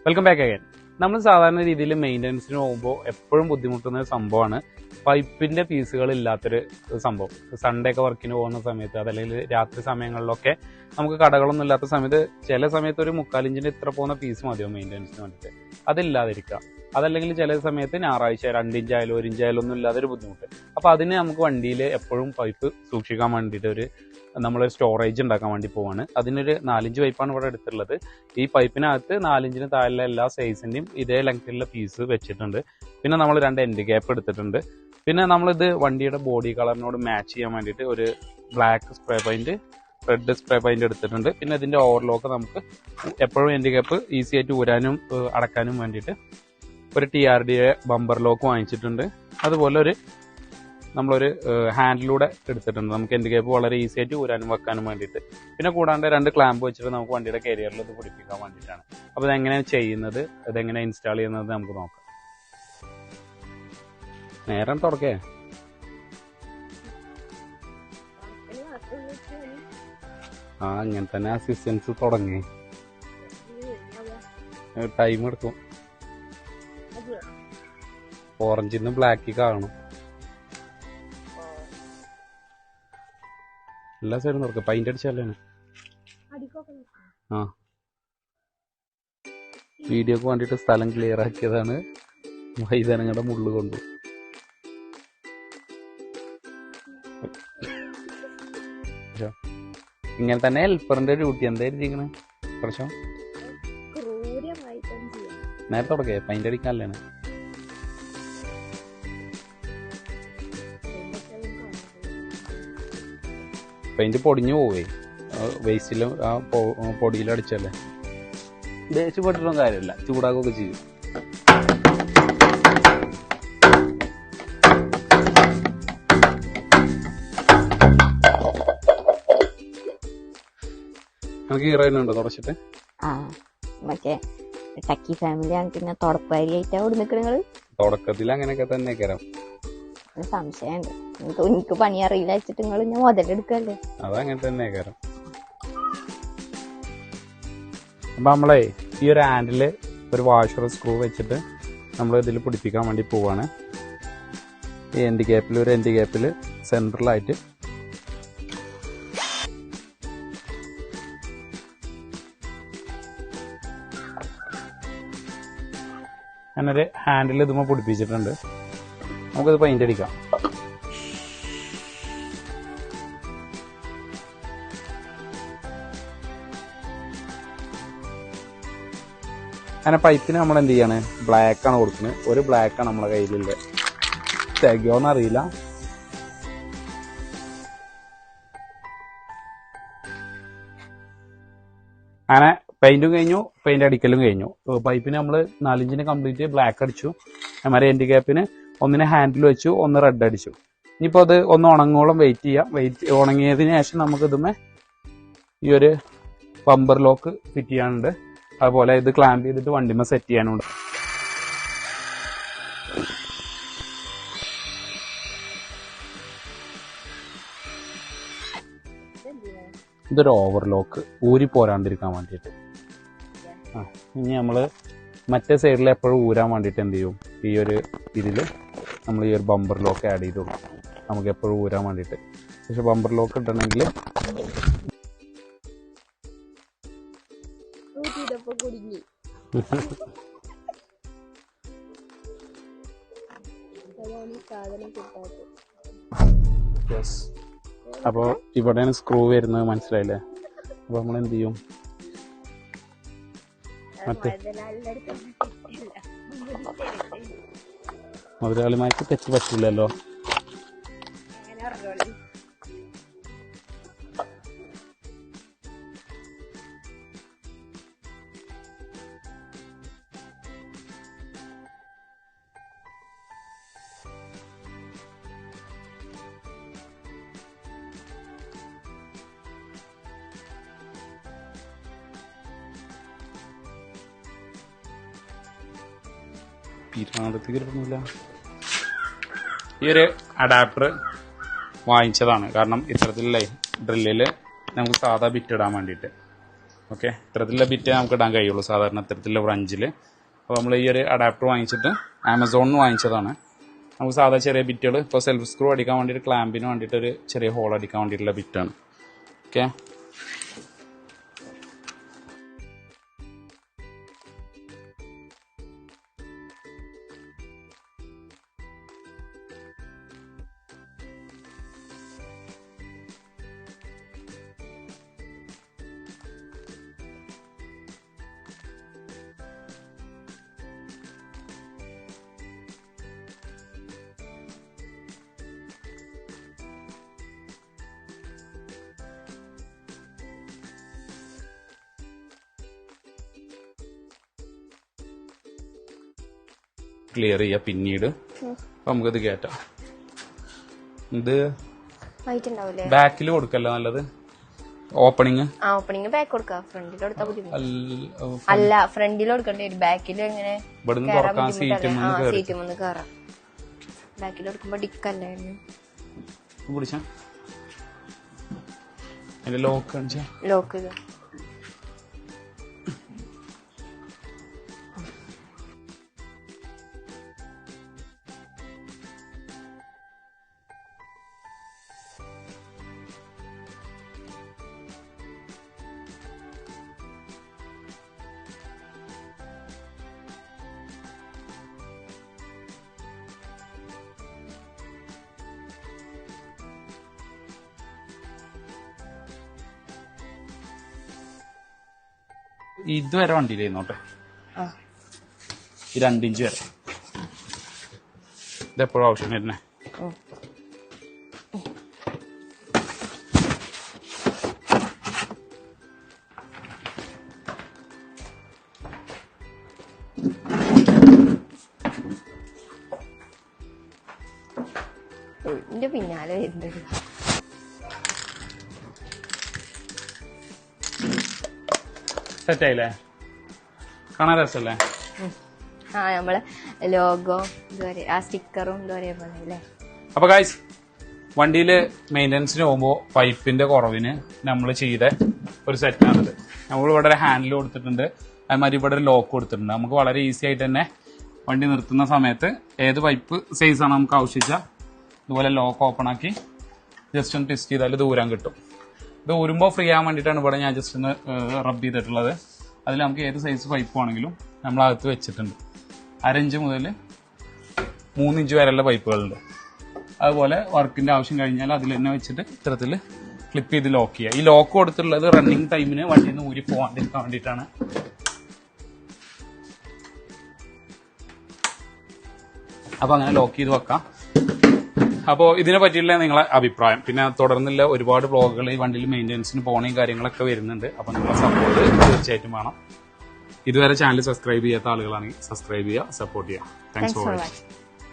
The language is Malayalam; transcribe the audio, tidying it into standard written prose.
Welcome back again. നമ്മൾ സാധാരണ രീതിയിൽ മെയിൻ്റനൻസിന് പോകുമ്പോൾ എപ്പോഴും ബുദ്ധിമുട്ടുന്ന ഒരു സംഭവമാണ് പൈപ്പിന്റെ പീസുകൾ ഇല്ലാത്തൊരു സംഭവം. സൺഡേ ഒക്കെ വർക്കിന് പോകുന്ന സമയത്ത് അതല്ലെങ്കിൽ രാത്രി സമയങ്ങളിലൊക്കെ നമുക്ക് കടകളൊന്നും ഇല്ലാത്ത സമയത്ത് ചില സമയത്ത് ഒരു 3/4 ഇഞ്ചിന് ഇത്ര പോകുന്ന പീസ് മതിയാവും മെയിൻ്റനൻസിന് വേണ്ടിയിട്ട്. അതില്ലാതിരിക്കുക. അതല്ലെങ്കിൽ ചില സമയത്ത് ഞായറാഴ്ച 2 ഇഞ്ചായാലും 1 ഇഞ്ചായാലും ഒന്നും ഇല്ലാതൊരു ബുദ്ധിമുട്ട്. അപ്പോൾ അതിന് നമുക്ക് വണ്ടിയിൽ എപ്പോഴും പൈപ്പ് സൂക്ഷിക്കാൻ വേണ്ടിയിട്ട് നമ്മളൊരു സ്റ്റോറേജ് ഉണ്ടാക്കാൻ വേണ്ടി പോവാണ്. അതിനൊരു 4 ഇഞ്ച് പൈപ്പാണ് ഇവിടെ എടുത്തിട്ടുള്ളത്. ഈ പൈപ്പിനകത്ത് 4 ഇഞ്ചിന് താഴെയുള്ള എല്ലാ സൈസിന്റെയും ഇതേ ലെങ്ത്തിലുള്ള പീസ് വെച്ചിട്ടുണ്ട്. പിന്നെ നമ്മൾ 2 എൻഡ് ഗ്യാപ്പ് എടുത്തിട്ടുണ്ട്. പിന്നെ നമ്മളിത് വണ്ടിയുടെ ബോഡി കളറിനോട് മാച്ച് ചെയ്യാൻ വേണ്ടിയിട്ട് ഒരു black spray paint, red spray paint എടുത്തിട്ടുണ്ട്. പിന്നെ ഇതിന്റെ ഓവർലോക്ക് നമുക്ക് എപ്പോഴും എൻഡ് ഗ്യാപ്പ് ഈസി ആയിട്ട് ഊരാനും അടക്കാനും വേണ്ടിയിട്ട് ഒരു TRDA ബമ്പർ ലോക്ക് വാങ്ങിച്ചിട്ടുണ്ട്. അതുപോലെ നമ്മളൊരു ഹാൻഡിലൂടെ എടുത്തിട്ടുണ്ട്. നമുക്ക് എൻഡ് ഗ്യാപ്പ് വളരെ ഈസി ആയിട്ട് ഊരാനും വെക്കാനും വേണ്ടിയിട്ട്. പിന്നെ കൂടാണ്ട് 2 ക്ലാമ്പ് വെച്ചിട്ട് നമുക്ക് വണ്ടിയുടെ കരിയറിൽ ഇത് പിടിപ്പിക്കാൻ വേണ്ടിയിട്ടാണ്. അപ്പോൾ ഇതെങ്ങനെയാണ് ചെയ്യുന്നത്, ഇതെങ്ങനെ ഇൻസ്റ്റാൾ ചെയ്യുന്നത് നമുക്ക് നോക്കാം. നേരം തുടക്കേ ഇങ്ങനെ തന്നെ അസിസ്റ്റൻസ് തുടങ്ങി. ടൈം എടുക്കും. ഓറഞ്ചിന്ന് ബ്ലാക്ക് കാണും. എല്ലാ സൈഡും തുറക്കുക. പെയിന്റ് അടിച്ചല്ലേ വീഡിയോക്ക് വേണ്ടിട്ട് സ്ഥലം ക്ലിയർ ആക്കിയതാണ്. വൈതനങ്ങളുടെ മുള്ളു കൊണ്ടു. ഇങ്ങനെ തന്നെ ഹെൽപ്പറിന്റെ ഡ്യൂട്ടി എന്തായിരിക്കണേ പ്രശ്നം. നേരത്തെ തുടക്കേ പെയിന്റ് അടിക്കാനല്ലേ. പെയിന്റ് പൊടിഞ്ഞു പോവേ വേസ്റ്റിലും ആ പൊടിയിലടിച്ചല്ലേ. ദേഷ്യപ്പെട്ടിട്ടൊന്നും കാര്യമില്ല, ചൂടാക്കുകയൊക്കെ ചെയ്യും. നമുക്ക് ഹീറോയിനുണ്ടോ തുടച്ചിട്ട്? മറ്റേ ടക്കി ഫാമിലി പിന്നെ തുടപ്പാരിയായിട്ടാ ഇവിടെ നിൽക്കണങ്ങള്. തുടക്കത്തിൽ അങ്ങനെയൊക്കെ തന്നെ കയറാം. സംശയമുണ്ട്. എനിക്ക് പണി അറിയില്ല വെച്ചിട്ട് നിങ്ങൾ ഞാൻ മുതലെടുക്കല്ലേ. അതങ്ങനെ തന്നെ കയറാം. അപ്പൊ നമ്മളെ ഈ ഒരു ഹാൻഡില് ഒരു വാഷർ സ്ക്രൂ വെച്ചിട്ട് നമ്മൾ ഇതിൽ പിടിപ്പിക്കാൻ വേണ്ടി പോവാണ്. ഈ എൻഡ് ഗ്യാപ്പിൽ ഒരു എൻഡ് ഗ്യാപ്പിൽ സെൻട്രലായിട്ട് അങ്ങനൊരു ഹാൻഡിൽ ഇതുമ്പോൾ പിടിപ്പിച്ചിട്ടുണ്ട്. നമുക്കിത് പെയിന്റ് അടിക്കാം. അങ്ങനെ പൈപ്പിന് നമ്മൾ എന്ത് ചെയ്യാണ്, ബ്ലാക്കാണ് കൊടുക്കുന്നത്. ഒരു ബ്ലാക്കാണ് നമ്മളെ കയ്യിലുള്ളത്. തികയോന്ന് അറിയില്ല. അങ്ങനെ പെയിന്റും കഴിഞ്ഞു, പെയിന്റ് അടിക്കലും കഴിഞ്ഞു. പൈപ്പിന് നമ്മൾ 4 ഇഞ്ചിന് കംപ്ലീറ്റ് ബ്ലാക്ക് അടിച്ചു. നമ്മുടെ എൻഡ് ഗ്യാപ്പിന് ഒന്നിനെ ഹാൻഡിൽ വെച്ചു, ഒന്ന് റെഡ് അടിച്ചു. ഇനിയിപ്പോൾ അത് ഒന്ന് ഉണങ്ങോളം വെയിറ്റ് ചെയ്യാം. ഉണങ്ങിയതിന് ശേഷം നമുക്ക് ഇതുമേ ഈ ഒരു ബമ്പർ ലോക്ക് ഫിറ്റ് ചെയ്യാനുണ്ട്. അതുപോലെ ഇത് ക്ലാമ്പ് ചെയ്തിട്ട് വണ്ടിമേ സെറ്റ് ചെയ്യാനുണ്ട്. ഇതൊരു ഓവർലോക്ക് ഊരി പോരാണ്ടിരിക്കാൻ വേണ്ടിയിട്ട്. ഇനി നമ്മള് മറ്റേ സൈഡിൽ എപ്പോഴും ഊരാൻ വേണ്ടിയിട്ട് എന്ത് ചെയ്യും, ഈ ഒരു ഇതിൽ നമ്മൾ ഈ ഒരു ബമ്പർ ലോക്ക് ആഡ് ചെയ്ത് കൊടുക്കും നമുക്ക് എപ്പോഴും ഊരാൻ വേണ്ടിയിട്ട്. പക്ഷെ ബമ്പർ ലോക്ക് ഇടണമെങ്കിൽ അപ്പോൾ ഇവിടെയാണ് സ്ക്രൂ വരുന്നത്, മനസ്സിലായില്ലേ? അപ്പോൾ നമ്മൾ എന്ത് ചെയ്യും, മറ്റേ മുതലാളിമാർക്ക് തെറ്റ് പറ്റില്ലല്ലോ. പിരാന്തത്തില്ല. ഈ ഒരു അഡാപ്റ്റർ വാങ്ങിച്ചതാണ്. കാരണം ഇത്തരത്തിലുള്ള ഡ്രില്ലിൽ നമുക്ക് സാധാ ബിറ്റ് ഇടാൻ വേണ്ടിയിട്ട്. ഓക്കെ, ഇത്തരത്തിലുള്ള ബിറ്റ് നമുക്ക് ഇടാൻ കഴിയുള്ളൂ സാധാരണ ഇത്തരത്തിലുള്ള വ്രഞ്ചിൽ. അപ്പോൾ നമ്മൾ ഈ ഒരു അഡാപ്റ്റർ വാങ്ങിച്ചിട്ട് ആമസോണിൽ നിന്ന് വാങ്ങിച്ചതാണ്. നമുക്ക് സാധാ ചെറിയ ബിറ്റുകൾ ഇപ്പോൾ സെൽഫ് സ്ക്രൂ അടിക്കാൻ വേണ്ടിയിട്ട് ക്ലാമ്പിന് വേണ്ടിയിട്ട് ഒരു ചെറിയ ഹോൾ അടിക്കാൻ വേണ്ടിയിട്ടുള്ള ബിറ്റാണ്. ഓക്കെ, ക്ലിയർ ചെയ്യാം പിന്നീട്. അപ്പൊ നമുക്കിത് കയറ്റാം. ഇത് ബാക്കിൽ കൊടുക്കല്ലോ നല്ലത്. ഓപ്പണിങ് ബാക്ക് കൊടുക്കാം, ഫ്രണ്ടിൽ കൊടുത്താൽ അല്ല, ഫ്രണ്ടിൽ കൊടുക്കേണ്ടി വരും. ബാക്കിൽ എങ്ങനെ ഇവിടുന്ന് തുറക്കാൻ സീറ്റ് ഒന്ന് കയറാം. ബാക്കിൽ കൊടുക്കുമ്പോ ഡിക്കല്ലേ പിടിച്ച അതിന്റെ ലോക്ക് ഇതുവരെ വണ്ടിയിലായിരുന്നോട്ടെ, ഈ 2 ഇഞ്ച് വരെ. ഇതെപ്പോഴും ആവശ്യം വരുന്നേ. പിന്നാലെ വരുന്നത് സെറ്റായില്ലേ? കാണാൻ രസല്ലേ? നമ്മളെ ലോഗോ ഇതുവരെ ആ സ്റ്റിക്കറും ഇതുവരെ പോലെ. അപ്പൊ ഗായ്സ്, വണ്ടിയില് മെയിൻ്റനൻസിന് പോകുമ്പോൾ പൈപ്പിന്റെ കുറവിന് നമ്മൾ ചെയ്ത ഒരു സെറ്റാണിത്. നമ്മൾ ഇവിടെ ഒരു ഹാൻഡിൽ കൊടുത്തിട്ടുണ്ട്, അതുമാതിരി ഇവിടെ ഒരു ലോക്ക് കൊടുത്തിട്ടുണ്ട്. നമുക്ക് വളരെ ഈസി ആയിട്ട് തന്നെ വണ്ടി നിർത്തുന്ന സമയത്ത് ഏത് പൈപ്പ് സൈസാണ് നമുക്ക് ആവശ്യിച്ചാൽ ഇതുപോലെ ലോക്ക് ഓപ്പൺ ആക്കി ജസ്റ്റ് ഒന്ന് ടെസ്റ്റ് ചെയ്താൽ ദൂരം കിട്ടും. ഇത് ഊരുമ്പോൾ ഫ്രീ ആകാൻ വേണ്ടിയിട്ടാണ് ഇവിടെ ഞാൻ ജസ്റ്റ് ഒന്ന് റബ്ബ് ചെയ്തിട്ടുള്ളത്. അതിൽ നമുക്ക് ഏത് സൈസ് പൈപ്പ് ആണെങ്കിലും നമ്മളകത്ത് വെച്ചിട്ടുണ്ട്. 1/2 ഇഞ്ച് മുതൽ 3 ഇഞ്ച് വരെയുള്ള പൈപ്പുകളുണ്ട്. അതുപോലെ വർക്കിന്റെ ആവശ്യം കഴിഞ്ഞാൽ അതിൽ തന്നെ വെച്ചിട്ട് ഇത്തരത്തിൽ ക്ലിപ്പ് ചെയ്ത് ലോക്ക് ചെയ്യുക. ഈ ലോക്ക് കൊടുത്തിട്ടുള്ളത് റണ്ണിങ് ടൈമിന് വണ്ടിയിൽ നിന്ന് ഊരി പോകാണ്ടിരിക്കാൻ വേണ്ടിയിട്ടാണ്. അപ്പൊ അങ്ങനെ ലോക്ക് ചെയ്ത് വെക്കാം. അപ്പോൾ ഇതിനെ പറ്റിയുള്ള നിങ്ങളെ അഭിപ്രായം, പിന്നെ തുടർന്നുള്ള ഒരുപാട് വ്ളോഗുകൾ ഈ വണ്ടിയിൽ മെയിൻ്റെനൻസിന് പോകണയും കാര്യങ്ങളൊക്കെ വരുന്നുണ്ട്. അപ്പൊ നിങ്ങളെ സപ്പോർട്ട് തീർച്ചയായിട്ടും വേണം. ഇതുവരെ ചാനൽ സബ്സ്ക്രൈബ് ചെയ്യാത്ത ആളുകളാണെങ്കിൽ സബ്സ്ക്രൈബ് ചെയ്യുക, സപ്പോർട്ട് ചെയ്യുക. Thanks for watching.